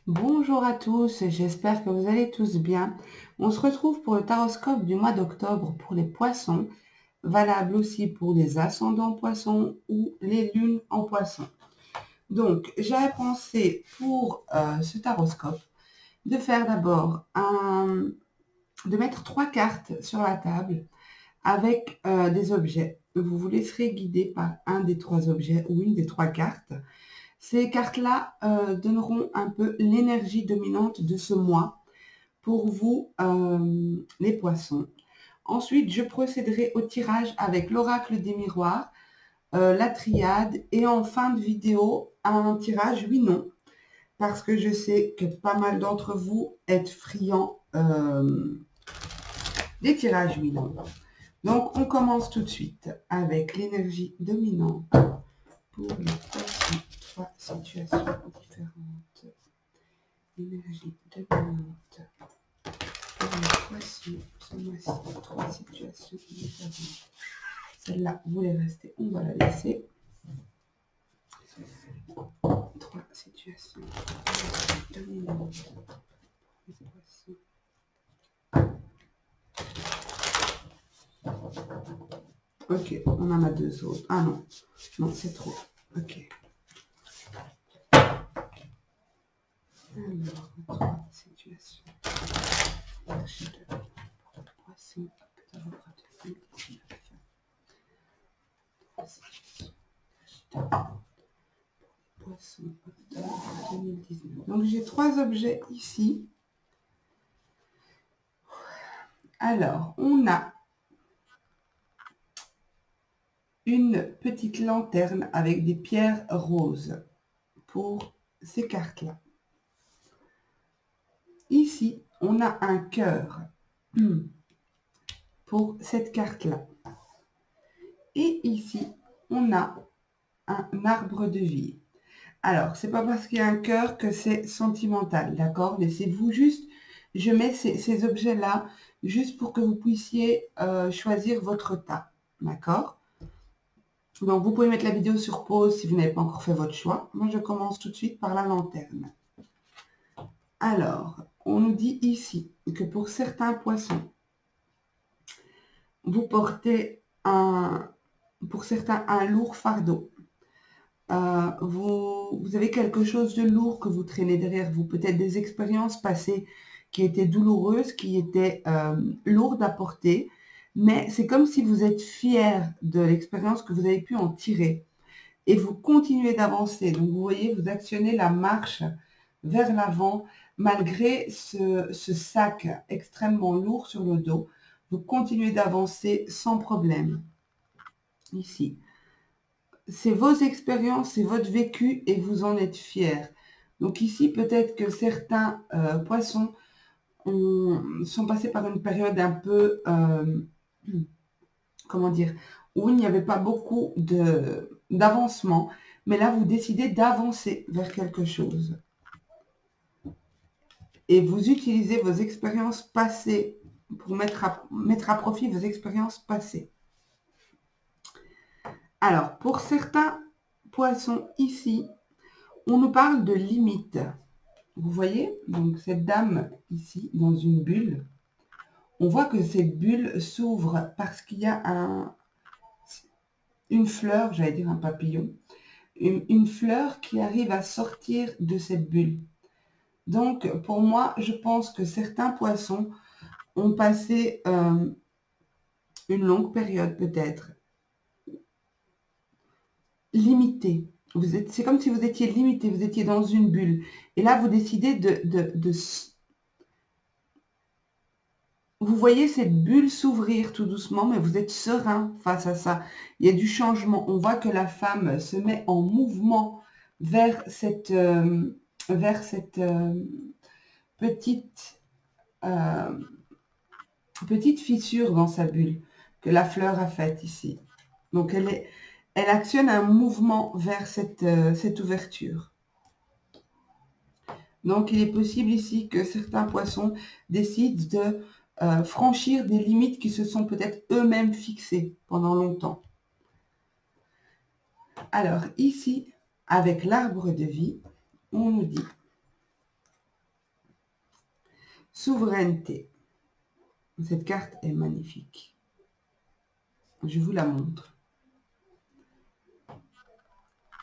Bonjour à tous, j'espère que vous allez tous bien. On se retrouve pour le taroscope du mois d'octobre pour les poissons, valable aussi pour les ascendants poissons ou les lunes en poissons. Donc, j'avais pensé pour ce taroscope de faire d'abord de mettre 3 cartes sur la table avec des objets. Vous vous laisserez guider par un des 3 objets ou une des 3 cartes. Ces cartes-là donneront un peu l'énergie dominante de ce mois pour vous, les poissons. Ensuite, je procéderai au tirage avec l'oracle des miroirs, la triade et en fin de vidéo, un tirage oui-non, parce que je sais que pas mal d'entre vous êtes friands des tirages oui-non. Donc, on commence tout de suite avec l'énergie dominante pour les poissons. 3 situations différentes. L'énergie dominante pour les poissons. Ce mois-ci, 3 situations différentes. Celle-là, vous voulez rester, on va la laisser. 3 situations dominantes pour les poissons. Ok, on en a 2 autres. Ah non, non, c'est trop. Ok. Alors, 3 situations. Poisson, poisson, 2019. Donc j'ai 3 objets ici. Alors, on a une petite lanterne avec des pierres roses pour ces cartes-là. Ici, on a un cœur pour cette carte-là. Et ici, on a un arbre de vie. Alors, c'est pas parce qu'il y a un cœur que c'est sentimental, d'accord? Laissez-vous juste, je mets ces objets-là juste pour que vous puissiez choisir votre tas, d'accord? Donc, vous pouvez mettre la vidéo sur pause si vous n'avez pas encore fait votre choix. Moi, je commence tout de suite par la lanterne. Alors, on nous dit ici que pour certains poissons, vous portez pour certains un lourd fardeau. Vous avez quelque chose de lourd que vous traînez derrière vous, peut-être des expériences passées qui étaient douloureuses, qui étaient lourdes à porter, mais c'est comme si vous êtes fier de l'expérience que vous avez pu en tirer et vous continuez d'avancer. Donc vous voyez, vous actionnez la marche vers l'avant malgré ce sac extrêmement lourd sur le dos. Vous continuez d'avancer sans problème. Ici. C'est vos expériences, c'est votre vécu et vous en êtes fiers. Donc ici, peut-être que certains poissons sont passés par une période un peu, comment dire, où il n'y avait pas beaucoup d'avancement. Mais là, vous décidez d'avancer vers quelque chose. Et vous utilisez vos expériences passées pour mettre à profit vos expériences passées. Alors, pour certains poissons ici, on nous parle de limites. Vous voyez, donc cette dame ici, dans une bulle, on voit que cette bulle s'ouvre parce qu'il y a une fleur, j'allais dire un papillon, une fleur qui arrive à sortir de cette bulle. Donc, pour moi, je pense que certains poissons ont passé une longue période peut-être limitée. C'est comme si vous étiez limité, vous étiez dans une bulle. Et là, vous décidez vous voyez cette bulle s'ouvrir tout doucement, mais vous êtes serein face à ça. Il y a du changement. On voit que la femme se met en mouvement vers cette petite fissure dans sa bulle que la fleur a faite ici. Donc, elle actionne un mouvement vers cette ouverture. Donc, il est possible ici que certains poissons décident de franchir des limites qui se sont peut-être eux-mêmes fixées pendant longtemps. Alors, ici, avec l'arbre de vie, on nous dit Souveraineté. Cette carte est magnifique. Je vous la montre.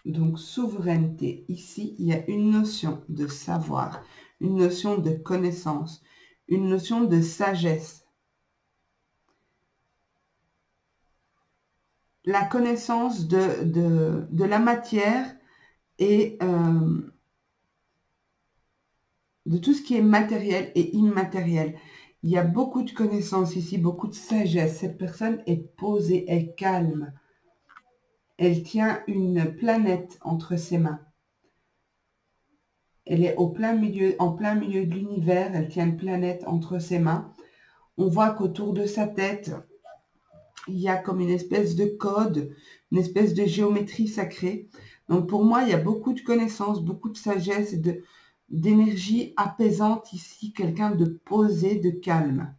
Donc, souveraineté. Ici, il y a une notion de savoir, une notion de connaissance, une notion de sagesse. La connaissance de la matière et de tout ce qui est matériel et immatériel. Il y a beaucoup de connaissances ici, beaucoup de sagesse. Cette personne est posée, est calme. Elle tient une planète entre ses mains. Elle est en plein milieu de l'univers. Elle tient une planète entre ses mains. On voit qu'autour de sa tête, il y a comme une espèce de code, une espèce de géométrie sacrée. Donc pour moi, il y a beaucoup de connaissances, beaucoup de sagesse et d'énergie apaisante ici. Quelqu'un de posé, de calme.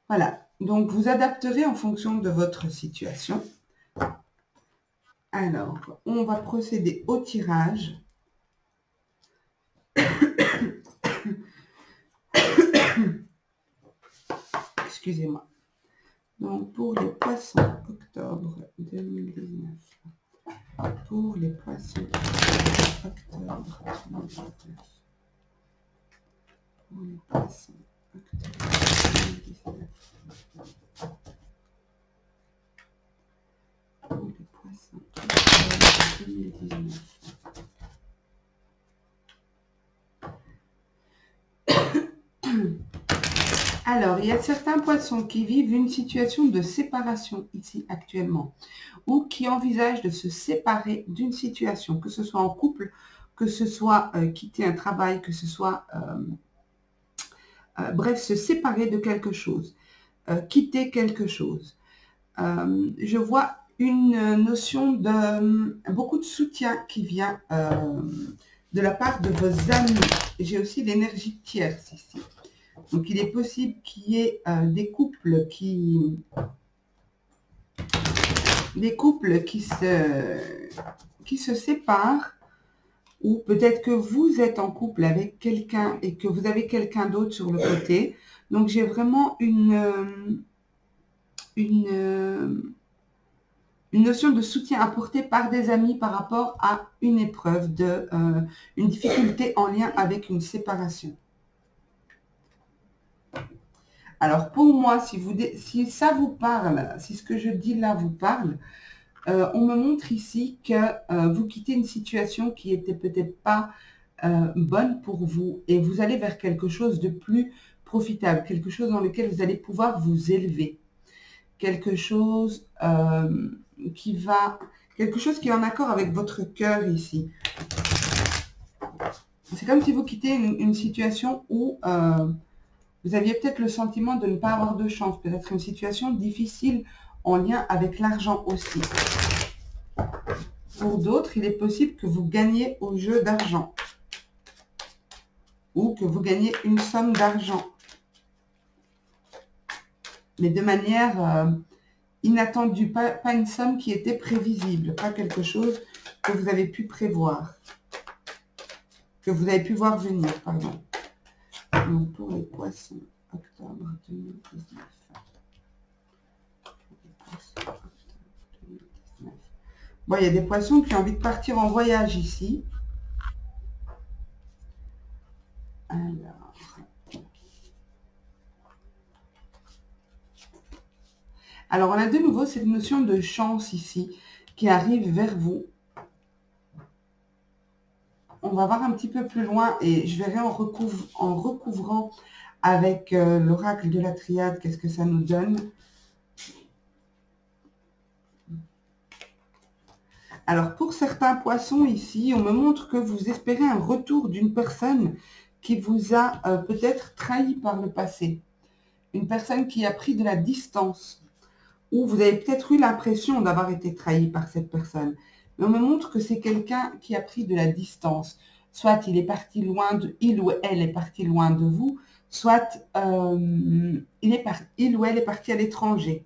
Voilà. Donc vous adapterez en fonction de votre situation. Alors, on va procéder au tirage. Excusez-moi. Donc, pour les poissons, octobre 2019. Pour les poissons, octobre 2019. Pour les poissons, octobre 2019. Pour les poissons, octobre 2019. Alors, il y a certains poissons qui vivent une situation de séparation ici actuellement, ou qui envisagent de se séparer d'une situation, que ce soit en couple, que ce soit quitter un travail, que ce soit, bref, se séparer de quelque chose, quitter quelque chose. Je vois une notion de beaucoup de soutien qui vient de la part de vos amis. J'ai aussi l'énergie tierce ici. Donc, il est possible qu'il y ait des couples qui se séparent, ou peut-être que vous êtes en couple avec quelqu'un et que vous avez quelqu'un d'autre sur le côté. Donc, j'ai vraiment une notion de soutien apporté par des amis par rapport à une épreuve, une difficulté en lien avec une séparation. Alors, pour moi, si ça vous parle, si ce que je dis là vous parle, on me montre ici que vous quittez une situation qui était peut-être pas bonne pour vous et vous allez vers quelque chose de plus profitable, quelque chose dans lequel vous allez pouvoir vous élever, quelque chose qui est en accord avec votre cœur ici. C'est comme si vous quittez une situation où vous aviez peut-être le sentiment de ne pas avoir de chance, peut-être une situation difficile en lien avec l'argent aussi. Pour d'autres, il est possible que vous gagniez au jeu d'argent ou que vous gagnez une somme d'argent, mais de manière inattendue, pas une somme qui était prévisible, pas quelque chose que vous avez pu prévoir, que vous avez pu voir venir, pardon. Donc, pour les poissons, octobre 2019. Bon, il y a des poissons qui ont envie de partir en voyage ici. Alors, on a de nouveau cette notion de chance ici qui arrive vers vous. On va voir un petit peu plus loin et je verrai en recouvrant avec l'oracle de la triade, qu'est-ce que ça nous donne. Alors, pour certains poissons ici, on me montre que vous espérez un retour d'une personne qui vous a peut-être trahi par le passé. Une personne qui a pris de la distance. Ou vous avez peut-être eu l'impression d'avoir été trahi par cette personne. Mais on me montre que c'est quelqu'un qui a pris de la distance. Soit il ou elle est parti loin de vous, soit il ou elle est parti à l'étranger.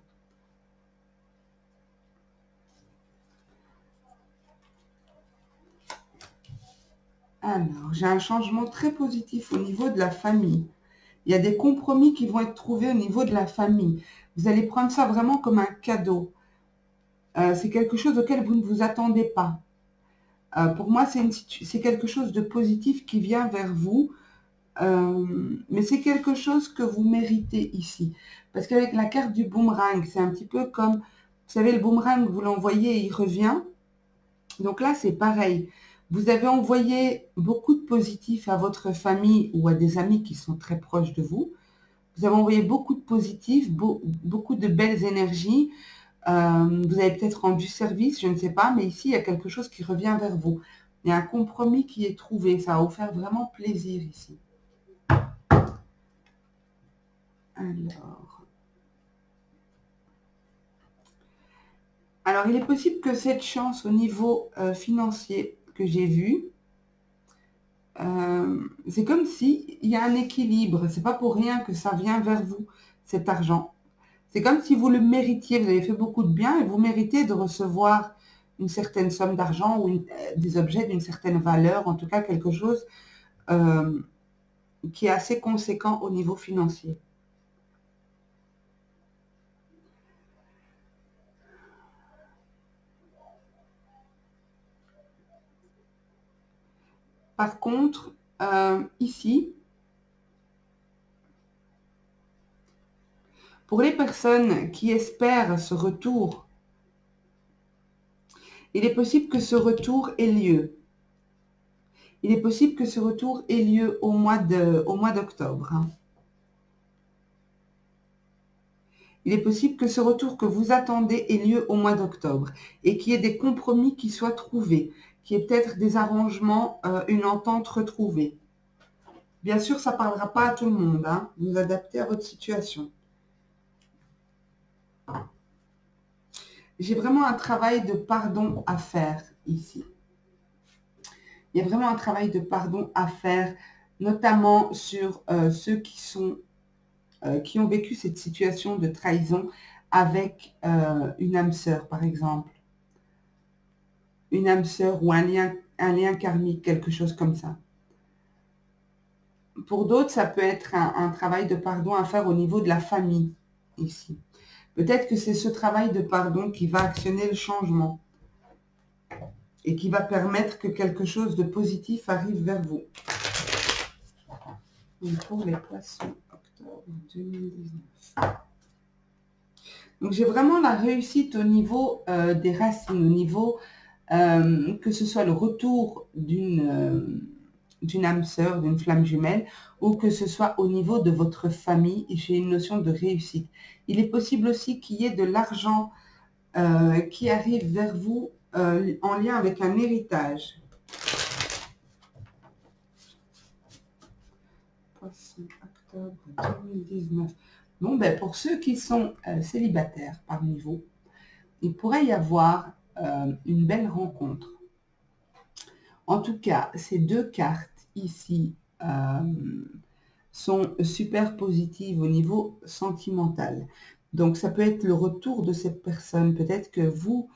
Alors, j'ai un changement très positif au niveau de la famille. Il y a des compromis qui vont être trouvés au niveau de la famille. Vous allez prendre ça vraiment comme un cadeau. C'est quelque chose auquel vous ne vous attendez pas. Pour moi, c'est quelque chose de positif qui vient vers vous. Mais c'est quelque chose que vous méritez ici. Parce qu'avec la carte du boomerang, c'est un petit peu comme, vous savez, le boomerang, vous l'envoyez et il revient. Donc là, c'est pareil. Vous avez envoyé beaucoup de positifs à votre famille ou à des amis qui sont très proches de vous. Vous avez envoyé beaucoup de positifs, beaucoup de belles énergies. Vous avez peut-être rendu service, je ne sais pas, mais ici, il y a quelque chose qui revient vers vous. Il y a un compromis qui est trouvé. Ça va vous faire vraiment plaisir ici. Alors, il est possible que cette chance au niveau financier que j'ai vu, c'est comme si il y a un équilibre. C'est pas pour rien que ça vient vers vous, cet argent. C'est comme si vous le méritiez. Vous avez fait beaucoup de bien et vous méritez de recevoir une certaine somme d'argent ou des objets d'une certaine valeur, en tout cas quelque chose qui est assez conséquent au niveau financier. Par contre, ici, pour les personnes qui espèrent ce retour, il est possible que ce retour ait lieu. Il est possible que ce retour ait lieu au mois d'octobre. Il est possible que ce retour que vous attendez ait lieu au mois d'octobre et qu'il y ait des compromis qui soient trouvés, qu'il y ait peut-être des arrangements, une entente retrouvée. Bien sûr, ça ne parlera pas à tout le monde. Vous adaptez à votre situation. J'ai vraiment un travail de pardon à faire ici. Il y a vraiment un travail de pardon à faire, notamment sur ceux qui ont vécu cette situation de trahison avec une âme sœur, par exemple. Une âme sœur ou un lien karmique, quelque chose comme ça. Pour d'autres, ça peut être un travail de pardon à faire au niveau de la famille, ici. Peut-être que c'est ce travail de pardon qui va actionner le changement et qui va permettre que quelque chose de positif arrive vers vous. Et pour les poissons, octobre 2019. Donc, j'ai vraiment la réussite au niveau des racines, au niveau que ce soit le retour d'une âme sœur, d'une flamme jumelle, ou que ce soit au niveau de votre famille. J'ai une notion de réussite. Il est possible aussi qu'il y ait de l'argent qui arrive vers vous en lien avec un héritage. Poisson, octobre 2019. Bon, ben, pour ceux qui sont célibataires parmi vous, il pourrait y avoir une belle rencontre. En tout cas, ces deux cartes ici sont super positives au niveau sentimental. Donc, ça peut être le retour de cette personne. Peut-être que vous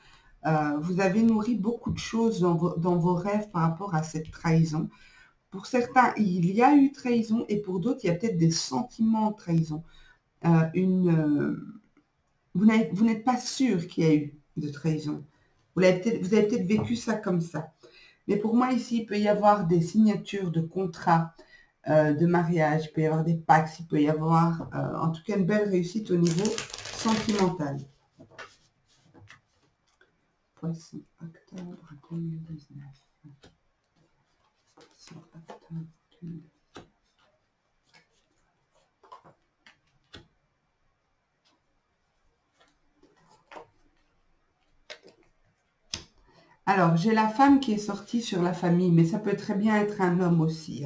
avez nourri beaucoup de choses dans vos rêves par rapport à cette trahison. Pour certains, il y a eu trahison et pour d'autres, il y a peut-être des sentiments de trahison. Vous n'êtes pas sûr qu'il y a eu de trahison. Vous avez peut-être vécu ça comme ça. Mais pour moi, ici, il peut y avoir des signatures de contrats de mariage, il peut y avoir des pactes, il peut y avoir en tout cas une belle réussite au niveau sentimental. Poisson, octobre 2019. Poisson, octobre 2019. Alors, j'ai la femme qui est sortie sur la famille, mais ça peut très bien être un homme aussi.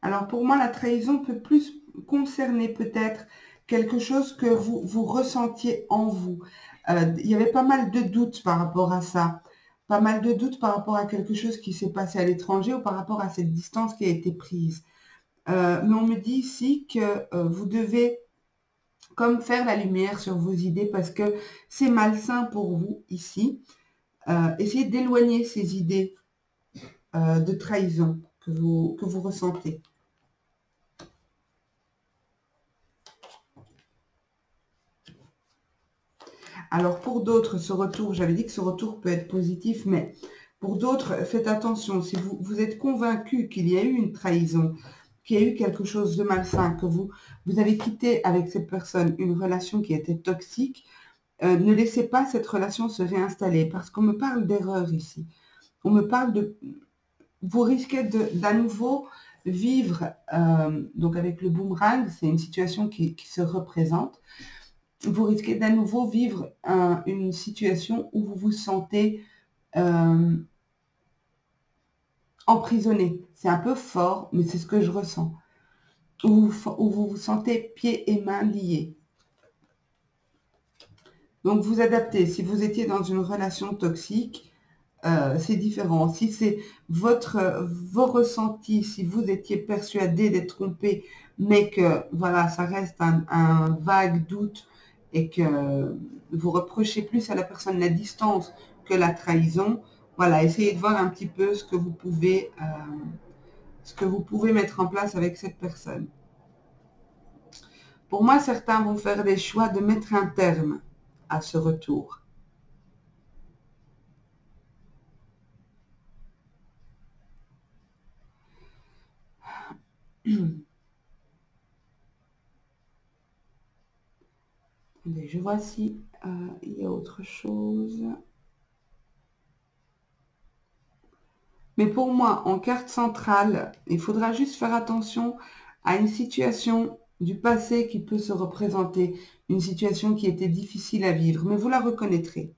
Alors, pour moi, la trahison peut plus concerner peut-être quelque chose que vous ressentiez en vous. Il y avait pas mal de doutes par rapport à ça. Pas mal de doutes par rapport à quelque chose qui s'est passé à l'étranger ou par rapport à cette distance qui a été prise. Mais on me dit ici que vous devez comme faire la lumière sur vos idées parce que c'est malsain pour vous ici. Essayez d'éloigner ces idées de trahison que vous ressentez. Alors pour d'autres, ce retour, j'avais dit que ce retour peut être positif, mais pour d'autres, faites attention. Si vous êtes convaincu qu'il y a eu une trahison, qu'il y a eu quelque chose de malsain, que vous avez quitté avec cette personne une relation qui était toxique, ne laissez pas cette relation se réinstaller parce qu'on me parle d'erreur ici. On me parle de... Vous risquez d'à nouveau vivre, donc avec le boomerang, c'est une situation qui se représente. Vous risquez d'à nouveau vivre une situation où vous vous sentez emprisonné. C'est un peu fort, mais c'est ce que je ressens. Où vous vous sentez pieds et mains liés. Donc, vous adaptez. Si vous étiez dans une relation toxique, c'est différent. Si c'est vos ressentis, si vous étiez persuadé d'être trompé, mais que voilà, ça reste un vague doute et que vous reprochez plus à la personne la distance que la trahison, voilà, essayez de voir un petit peu ce que vous pouvez mettre en place avec cette personne. Pour moi, certains vont faire des choix de mettre un terme à ce retour. Je vois si il y a autre chose. Mais pour moi, en carte centrale, il faudra juste faire attention à une situation du passé qui peut se représenter, une situation qui était difficile à vivre, mais vous la reconnaîtrez.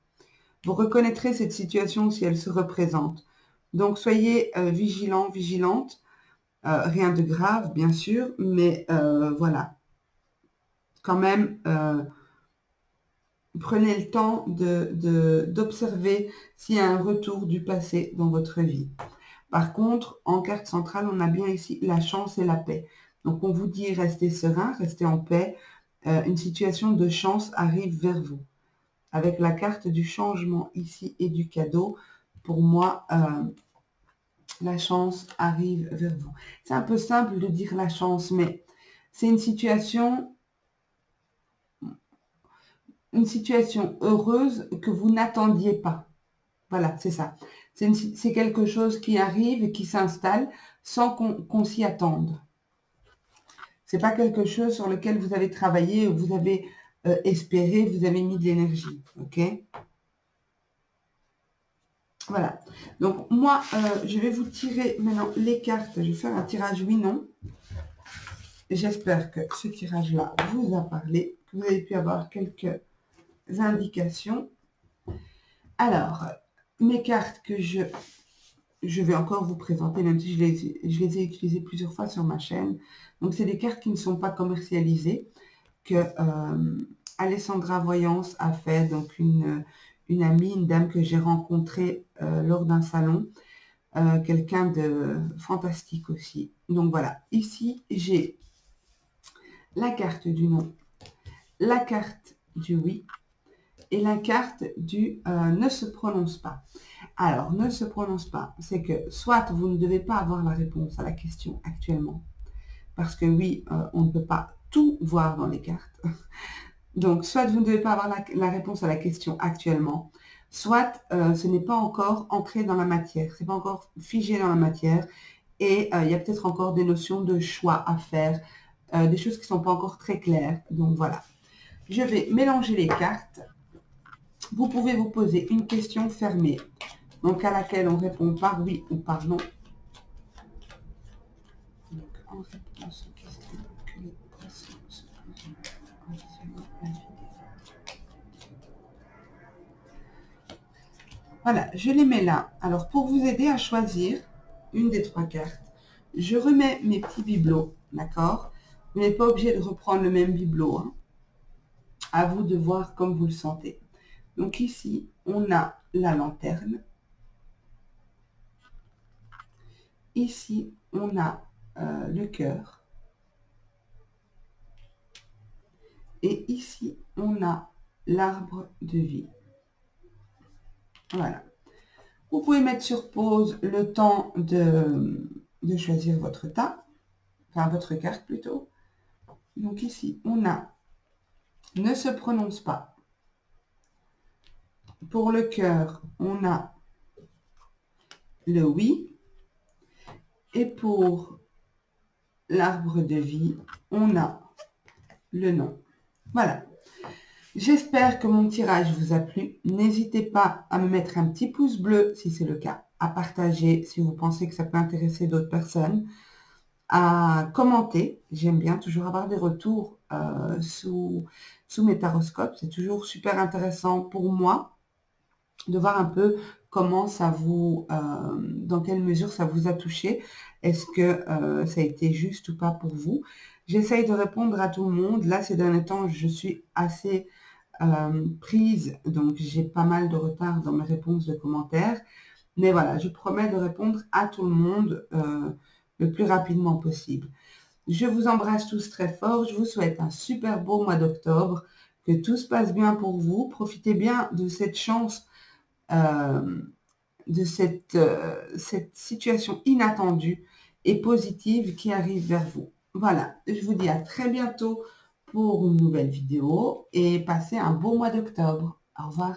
Vous reconnaîtrez cette situation si elle se représente. Donc, soyez vigilants, vigilantes. Rien de grave, bien sûr, mais voilà. Quand même, prenez le temps d'observer s'il y a un retour du passé dans votre vie. Par contre, en carte centrale, on a bien ici la chance et la paix. Donc, on vous dit restez serein, restez en paix. Une situation de chance arrive vers vous. Avec la carte du changement ici et du cadeau, pour moi, la chance arrive vers vous. C'est un peu simple de dire la chance, mais c'est une situation heureuse que vous n'attendiez pas. Voilà, c'est ça. C'est quelque chose qui arrive et qui s'installe sans qu'on s'y attende. C'est pas quelque chose sur lequel vous avez travaillé, vous avez espéré, vous avez mis de l'énergie. Ok? Voilà. Donc, moi, je vais vous tirer maintenant les cartes. Je vais faire un tirage oui-non. J'espère que ce tirage-là vous a parlé, que vous avez pu avoir quelques indications. Alors, mes cartes que je vais encore vous présenter, même si je les ai utilisées plusieurs fois sur ma chaîne. Donc, c'est des cartes qui ne sont pas commercialisées, que Alessandra Voyance a fait, donc une amie, une dame que j'ai rencontrée lors d'un salon, quelqu'un de fantastique aussi. Donc voilà, ici j'ai la carte du non, la carte du oui et la carte du ne se prononce pas. Alors, ne se prononce pas, c'est que soit vous ne devez pas avoir la réponse à la question actuellement, parce que oui, on ne peut pas tout voir dans les cartes. Donc, soit vous ne devez pas avoir la réponse à la question actuellement, soit ce n'est pas encore ancré dans la matière, ce n'est pas encore figé dans la matière, et il y a peut-être encore des notions de choix à faire, des choses qui ne sont pas encore très claires. Donc, voilà. Je vais mélanger les cartes. Vous pouvez vous poser une question fermée, donc à laquelle on répond par oui ou par non. Donc, en réponse aux questions que les poissons se posent en visionnant la vidéo. Voilà, je les mets là. Alors, pour vous aider à choisir une des trois cartes, je remets mes petits bibelots, d'accord? Vous n'êtes pas obligé de reprendre le même bibelot. Hein. À vous de voir comme vous le sentez. Donc ici, on a la lanterne. Ici, on a le cœur. Et ici, on a l'arbre de vie. Voilà. Vous pouvez mettre sur pause le temps de choisir votre tas, enfin votre carte plutôt. Donc ici, on a ne se prononce pas. Pour le cœur, on a le oui. Et pour l'arbre de vie, on a le non. Voilà. J'espère que mon tirage vous a plu. N'hésitez pas à me mettre un petit pouce bleu si c'est le cas, à partager si vous pensez que ça peut intéresser d'autres personnes, à commenter. J'aime bien toujours avoir des retours sous mes taroscopes. C'est toujours super intéressant pour moi de voir un peu comment ça vous, dans quelle mesure ça vous a touché. Est-ce que ça a été juste ou pas pour vous? J'essaye de répondre à tout le monde. Là, ces derniers temps, je suis assez prise, donc j'ai pas mal de retard dans mes réponses de commentaires. Mais voilà, je promets de répondre à tout le monde le plus rapidement possible. Je vous embrasse tous très fort. Je vous souhaite un super beau mois d'octobre. Que tout se passe bien pour vous. Profitez bien de cette chance, de cette situation inattendue et positive qui arrive vers vous. Voilà, je vous dis à très bientôt pour une nouvelle vidéo et passez un beau mois d'octobre. Au revoir.